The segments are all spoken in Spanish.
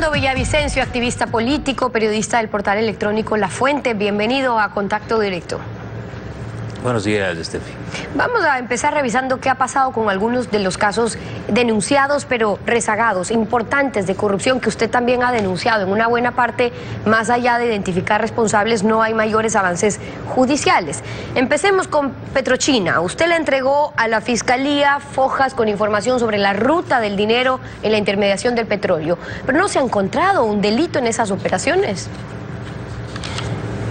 Fernando Villavicencio, activista político, periodista del portal electrónico La Fuente. Bienvenido a Contacto Directo. Buenos días, Steffi. Vamos a empezar revisando qué ha pasado con algunos de los casos denunciados, pero rezagados, importantes de corrupción que usted también ha denunciado. En una buena parte, más allá de identificar responsables, no hay mayores avances judiciales. Empecemos con Petrochina. Usted le entregó a la Fiscalía fojas con información sobre la ruta del dinero en la intermediación del petróleo, pero no se ha encontrado un delito en esas operaciones.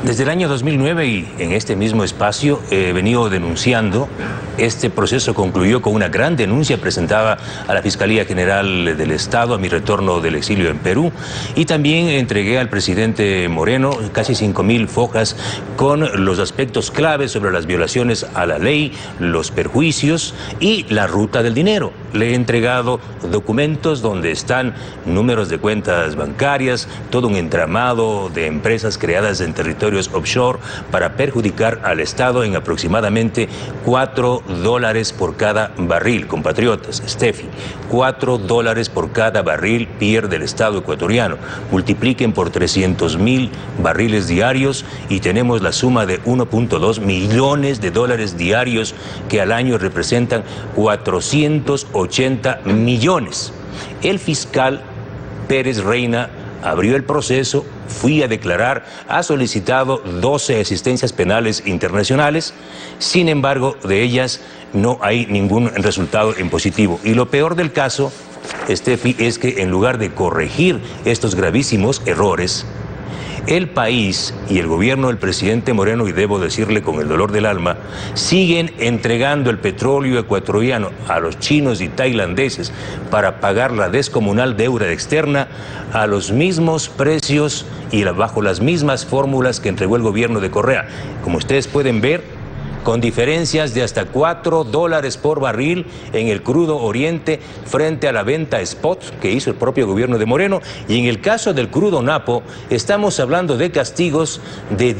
Desde el año 2009 y en este mismo espacio he venido denunciando. Este proceso concluyó con una gran denuncia presentada a la Fiscalía General del Estado a mi retorno del exilio en Perú, y también entregué al presidente Moreno casi 5.000 fojas con los aspectos claves sobre las violaciones a la ley, los perjuicios y la ruta del dinero. Le he entregado documentos donde están números de cuentas bancarias, todo un entramado de empresas creadas en territorios offshore para perjudicar al Estado en aproximadamente $4 por cada barril. Compatriotas, Steffi, $4 por cada barril pierde el Estado ecuatoriano. Multipliquen por 300.000 barriles diarios y tenemos la suma de 1.2 millones de dólares diarios, que al año representan 480 millones. El fiscal Pérez Reina abrió el proceso, fui a declarar, ha solicitado 12 asistencias penales internacionales. Sin embargo, de ellas no hay ningún resultado en positivo. Y lo peor del caso, Steffi, es que en lugar de corregir estos gravísimos errores, el país y el gobierno del presidente Moreno, y debo decirle con el dolor del alma, siguen entregando el petróleo ecuatoriano a los chinos y tailandeses para pagar la descomunal deuda externa a los mismos precios y bajo las mismas fórmulas que entregó el gobierno de Correa. Como ustedes pueden ver, con diferencias de hasta $4 por barril en el crudo oriente frente a la venta spot que hizo el propio gobierno de Moreno. Y en el caso del crudo napo, estamos hablando de castigos de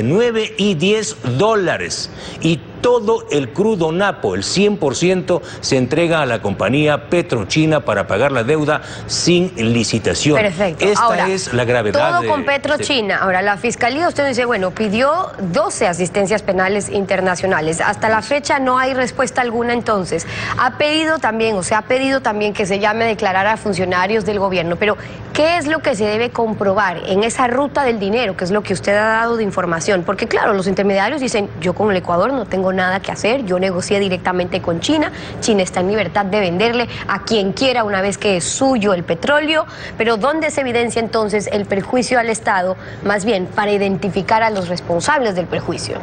9 y $10. Y todo el crudo napo, el 100%, se entrega a la compañía Petrochina para pagar la deuda sin licitación. Perfecto. Esta ahora, es la gravedad. Todo con Petrochina. Ahora, la Fiscalía, usted dice, bueno, pidió 12 asistencias penales internacionales. Hasta la fecha no hay respuesta alguna, entonces. Ha pedido también, o se ha pedido también que se llame a declarar a funcionarios del gobierno. Pero, ¿qué es lo que se debe comprobar en esa ruta del dinero, que es lo que usted ha dado de información? Porque, claro, los intermediarios dicen, yo con el Ecuador no tengo nada que hacer, yo negocié directamente con China, China está en libertad de venderle a quien quiera una vez que es suyo el petróleo, pero ¿dónde se evidencia entonces el perjuicio al Estado, más bien para identificar a los responsables del perjuicio?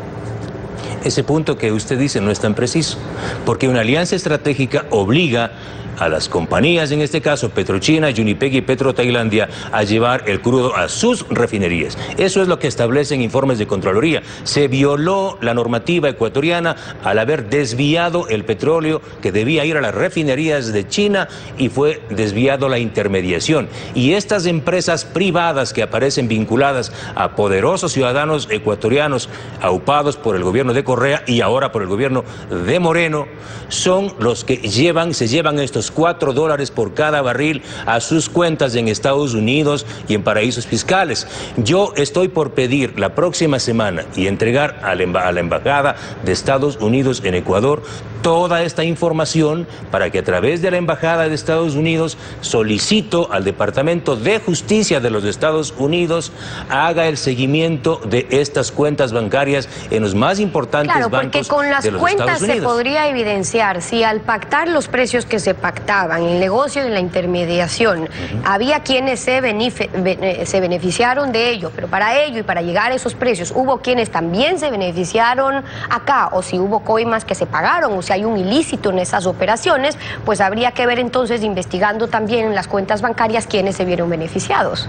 Ese punto que usted dice no es tan preciso, porque una alianza estratégica obliga a las compañías, en este caso Petrochina, Unipec y Petrotailandia, a llevar el crudo a sus refinerías. Eso es lo que establecen informes de Contraloría. Se violó la normativa ecuatoriana al haber desviado el petróleo que debía ir a las refinerías de China, y fue desviado la intermediación. Y estas empresas privadas que aparecen vinculadas a poderosos ciudadanos ecuatorianos aupados por el gobierno de Correa y ahora por el gobierno de Moreno, son los que se llevan estos $4 por cada barril a sus cuentas en Estados Unidos y en paraísos fiscales. Yo estoy por pedir la próxima semana y entregar a la Embajada de Estados Unidos en Ecuador toda esta información, para que a través de la Embajada de Estados Unidos solicito al Departamento de Justicia de los Estados Unidos haga el seguimiento de estas cuentas bancarias en los más importantes bancos de los Estados Unidos. Claro, porque con las cuentas se podría evidenciar si al pactar los precios que se pactaban, el negocio de la intermediación, había quienes se beneficiaron de ello, pero para ello y para llegar a esos precios hubo quienes también se beneficiaron acá, o si hubo coimas que se pagaron, o si hay un ilícito en esas operaciones, pues habría que ver entonces, investigando también en las cuentas bancarias, quiénes se vieron beneficiados.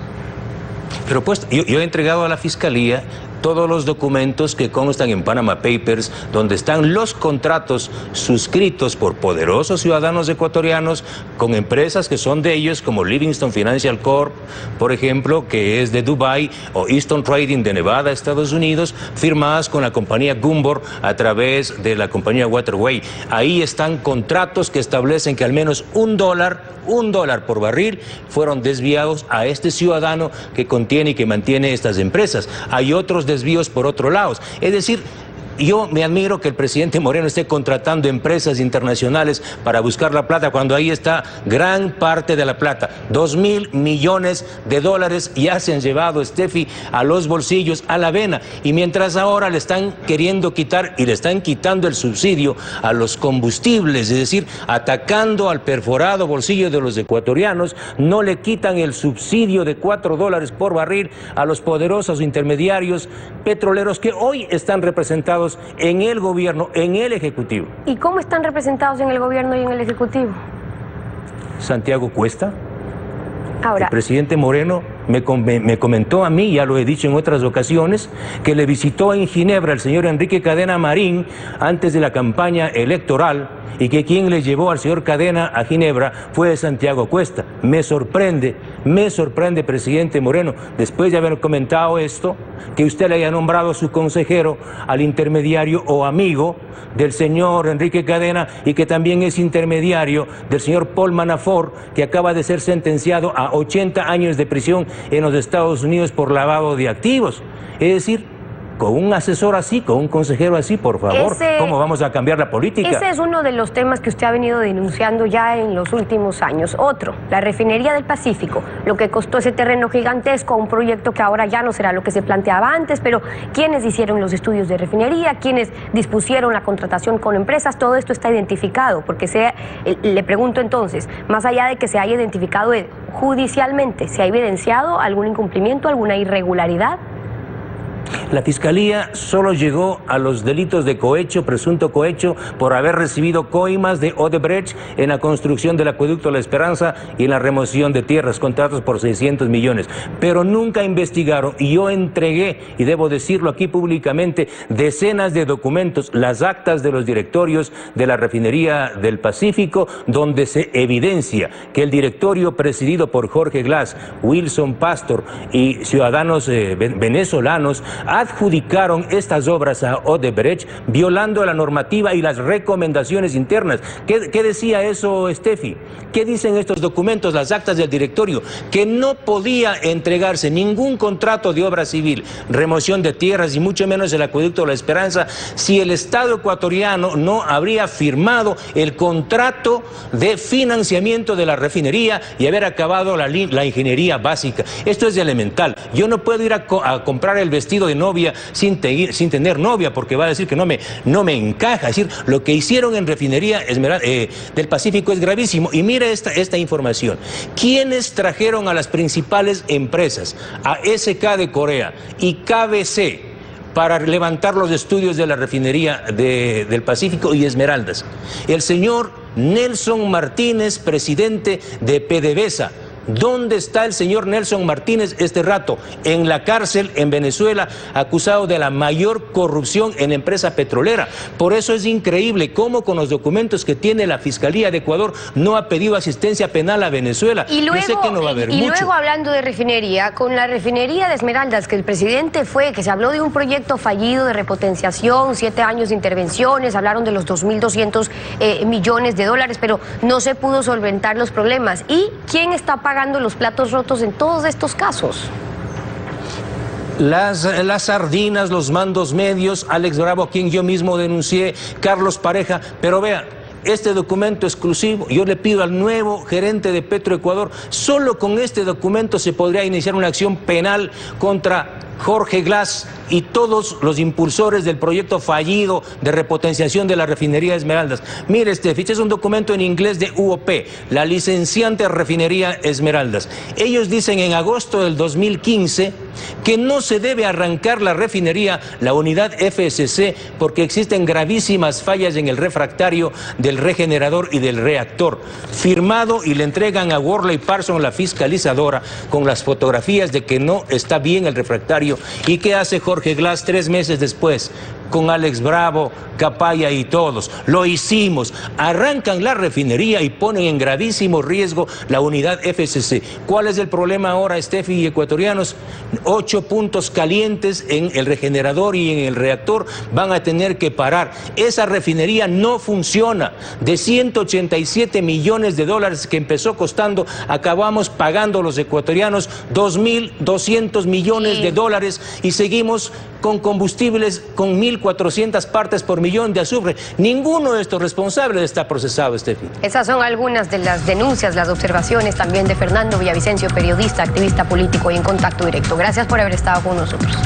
Pero pues yo he entregado a la Fiscalía todos los documentos que constan en Panama Papers, donde están los contratos suscritos por poderosos ciudadanos ecuatorianos con empresas que son de ellos, como Livingston Financial Corp, por ejemplo, que es de Dubái, o Easton Trading de Nevada, Estados Unidos, firmadas con la compañía Gumbor a través de la compañía Waterway. Ahí están contratos que establecen que al menos $1 por barril fueron desviados a este ciudadano que contiene y que mantiene estas empresas. Hay otros desvíos por otro lado. Es decir, yo me admiro que el presidente Moreno esté contratando empresas internacionales para buscar la plata, cuando ahí está gran parte de la plata. $2.000 millones ya se han llevado, Steffi, a los bolsillos, a la vena. Y mientras ahora le están queriendo quitar y le están quitando el subsidio a los combustibles, es decir, atacando al perforado bolsillo de los ecuatorianos, no le quitan el subsidio de $4 por barril a los poderosos intermediarios petroleros que hoy están representados en el gobierno, en el Ejecutivo. ¿Y cómo están representados en el gobierno y en el Ejecutivo? Santiago Cuesta. Ahora, el presidente Moreno me comentó a mí, ya lo he dicho en otras ocasiones, que le visitó en Ginebra el señor Enrique Cadena Marín antes de la campaña electoral, y que quien le llevó al señor Cadena a Ginebra fue Santiago Cuesta. Me sorprende, presidente Moreno, después de haber comentado esto, que usted le haya nombrado a su consejero al intermediario o amigo del señor Enrique Cadena, y que también es intermediario del señor Paul Manafort, que acaba de ser sentenciado a 80 años de prisión en los Estados Unidos por lavado de activos. Es decir, con un asesor así, con un consejero así, por favor, ¿cómo vamos a cambiar la política? Ese es uno de los temas que usted ha venido denunciando ya en los últimos años. Otro, la refinería del Pacífico, lo que costó ese terreno gigantesco, un proyecto que ahora ya no será lo que se planteaba antes, pero ¿quiénes hicieron los estudios de refinería? ¿Quiénes dispusieron la contratación con empresas? Todo esto está identificado, porque le pregunto entonces, más allá de que se haya identificado judicialmente, ¿se ha evidenciado algún incumplimiento, alguna irregularidad? La Fiscalía solo llegó a los delitos de cohecho, presunto cohecho, por haber recibido coimas de Odebrecht en la construcción del acueducto La Esperanza y en la remoción de tierras, contratos por 600 millones. Pero nunca investigaron, y yo entregué, y debo decirlo aquí públicamente, decenas de documentos, las actas de los directorios de la refinería del Pacífico, donde se evidencia que el directorio presidido por Jorge Glass, Wilson Pastor y ciudadanos venezolanos adjudicaron estas obras a Odebrecht violando la normativa y las recomendaciones internas. ¿Qué decía eso, Steffi? ¿Qué dicen estos documentos, las actas del directorio? Que no podía entregarse ningún contrato de obra civil, remoción de tierras y mucho menos el acueducto La Esperanza si el Estado ecuatoriano no habría firmado el contrato de financiamiento de la refinería y haber acabado la ingeniería básica. Esto es elemental. Yo no puedo ir a comprar el vestido de novia sin tener novia, porque va a decir que no me encaja. Es decir, lo que hicieron en refinería del Pacífico es gravísimo. Y mire esta información. ¿Quiénes trajeron a las principales empresas, a SK de Corea y KBC, para levantar los estudios de la refinería del Pacífico y Esmeraldas? El señor Nelson Martínez, presidente de PDVSA. ¿Dónde está el señor Nelson Martínez este rato? En la cárcel en Venezuela, acusado de la mayor corrupción en la empresa petrolera. Por eso es increíble cómo con los documentos que tiene la Fiscalía de Ecuador no ha pedido asistencia penal a Venezuela. Y luego, yo sé que no va a haber mucho. Luego, hablando de refinería, con la refinería de Esmeraldas, que el presidente que se habló de un proyecto fallido de repotenciación, 7 años de intervenciones, hablaron de los 2.200 millones de dólares, pero no se pudo solventar los problemas. ¿Y quién está pagando los platos rotos en todos estos casos? Las sardinas, los mandos medios, Alex Bravo, a quien yo mismo denuncié, Carlos Pareja, pero vea, este documento exclusivo, yo le pido al nuevo gerente de Petroecuador, solo con este documento se podría iniciar una acción penal contra Jorge Glass y todos los impulsores del proyecto fallido de repotenciación de la refinería Esmeraldas. Mire, este ficha es un documento en inglés de UOP, la licenciante refinería Esmeraldas. Ellos dicen en agosto del 2015 que no se debe arrancar la refinería, la unidad FSC, porque existen gravísimas fallas en el refractario del regenerador y del reactor. Firmado, y le entregan a Worley Parsons, la fiscalizadora, con las fotografías de que no está bien el refractario necesario. ¿Y qué hace Jorge Glass 3 meses después? Con Alex Bravo, Capaya y todos. Lo hicimos. Arrancan la refinería y ponen en gravísimo riesgo la unidad FCC. ¿Cuál es el problema ahora, Steffi y ecuatorianos? 8 puntos calientes en el regenerador y en el reactor van a tener que parar. Esa refinería no funciona. De 187 millones de dólares que empezó costando, acabamos pagando los ecuatorianos 2.200 millones de dólares y seguimos con combustibles con 1.400 partes por millón de azufre. Ninguno de estos responsables está procesado, Steffi. Esas son algunas de las denuncias, las observaciones también de Fernando Villavicencio, periodista, activista político y en contacto directo. Gracias por haber estado con nosotros.